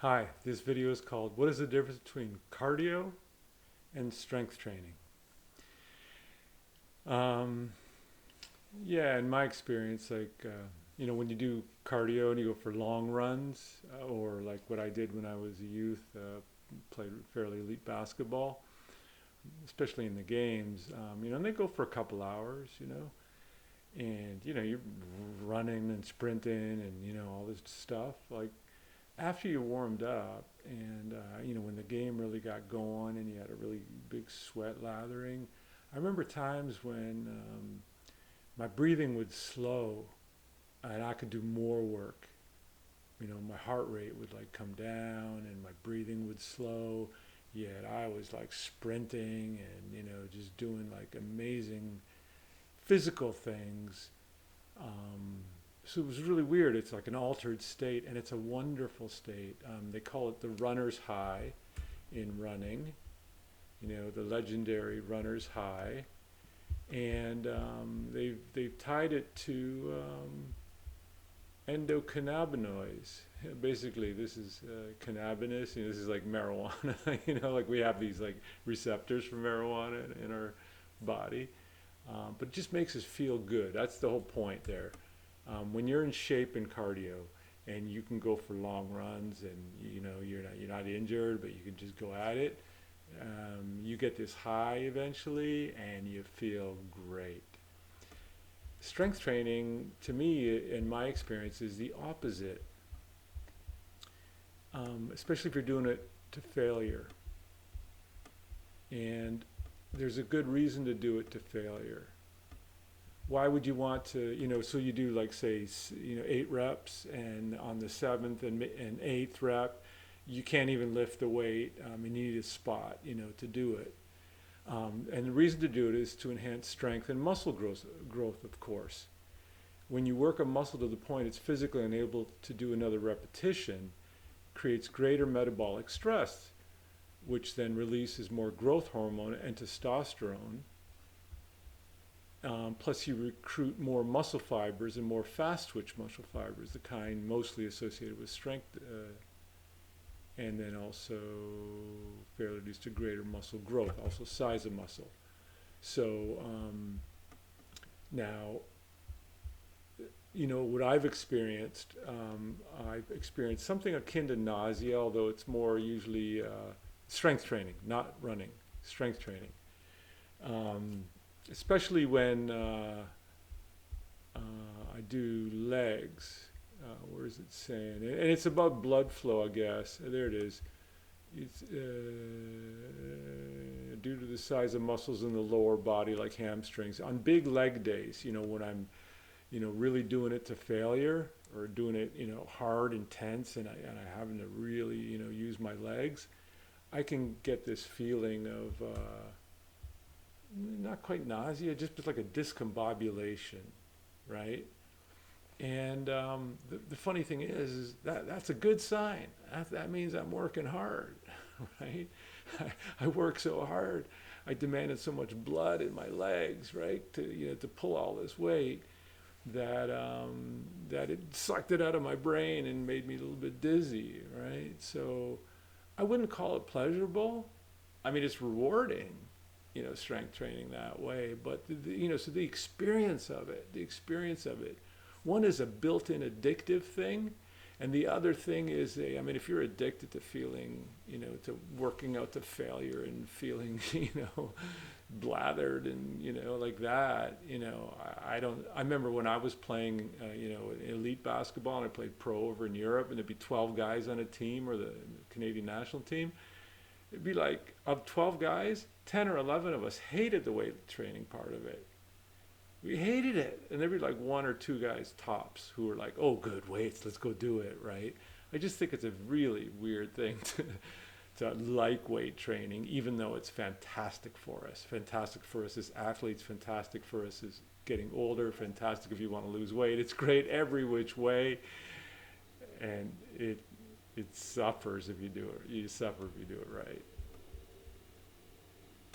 Hi, this video is called What is the difference between cardio and strength training? Um, yeah, in my experience, when you do cardio and you go for long runs, or like what I did when I was a youth, played fairly elite basketball, especially in the games, and they go for a couple hours, and, you're running and sprinting and, all this stuff. Like, after you warmed up and when the game really got going and you had a really big sweat lathering, I remember times when my breathing would slow and I could do more work. My heart rate would like come down and my breathing would slow, yet I was like sprinting and just doing like amazing physical things. So it was really weird. It's like an altered state, and it's a wonderful state. They call it the runner's high in running, the legendary runner's high. And they've tied it to endocannabinoids. Basically, this is cannabis. This is like marijuana. Like we have these like receptors for marijuana in our body, but it just makes us feel good. That's the whole point there. When you're in shape in cardio and you can go for long runs and you're not injured, but you can just go at it, you get this high eventually and you feel great. Strength training, to me, in my experience, is the opposite, especially if you're doing it to failure. And there's a good reason to do it to failure. Why would you want to, so you do like say, 8 reps, and on the seventh and eighth rep, you can't even lift the weight, and you need a spot, to do it. And the reason to do it is to enhance strength and muscle growth, of course. When you work a muscle to the point it's physically unable to do another repetition, creates greater metabolic stress, which then releases more growth hormone and testosterone. Plus you recruit more muscle fibers and more fast twitch muscle fibers, the kind mostly associated with strength, and then also fairly leads to greater muscle growth, also size of muscle. So now, what I've experienced something akin to nausea, although it's more usually strength training, not running, strength training. Especially when I do legs. Where is it saying? And it's about blood flow, I guess. There it is. It's due to the size of muscles in the lower body, like hamstrings. On big leg days, when I'm, really doing it to failure or doing it, hard, intense, and I having to really, use my legs, I can get this feeling of not quite nausea, just like a discombobulation, right? And the funny thing is that's a good sign. That means I'm working hard, right? I work so hard. I demanded so much blood in my legs, right, to pull all this weight that that it sucked it out of my brain and made me a little bit dizzy, right? So I wouldn't call it pleasurable. I mean, it's rewarding, strength training that way. But so the experience of it. One is a built-in addictive thing, and the other thing is if you're addicted to feeling, to working out to failure and feeling, blathered and like that, I remember when I was playing, elite basketball, and I played pro over in Europe, and there'd be 12 guys on a team, or the Canadian national team. It'd be like, of 12 guys, 10 or 11 of us hated the weight training part of it. We hated it. And there'd be like 1 or 2 guys tops who were like, oh, good, weights, let's go do it, right? I just think it's a really weird thing to like weight training, even though it's fantastic for us. Fantastic for us as athletes, fantastic for us as getting older, fantastic if you want to lose weight. It's great every which way. And it suffers if you do it. You suffer if you do it right.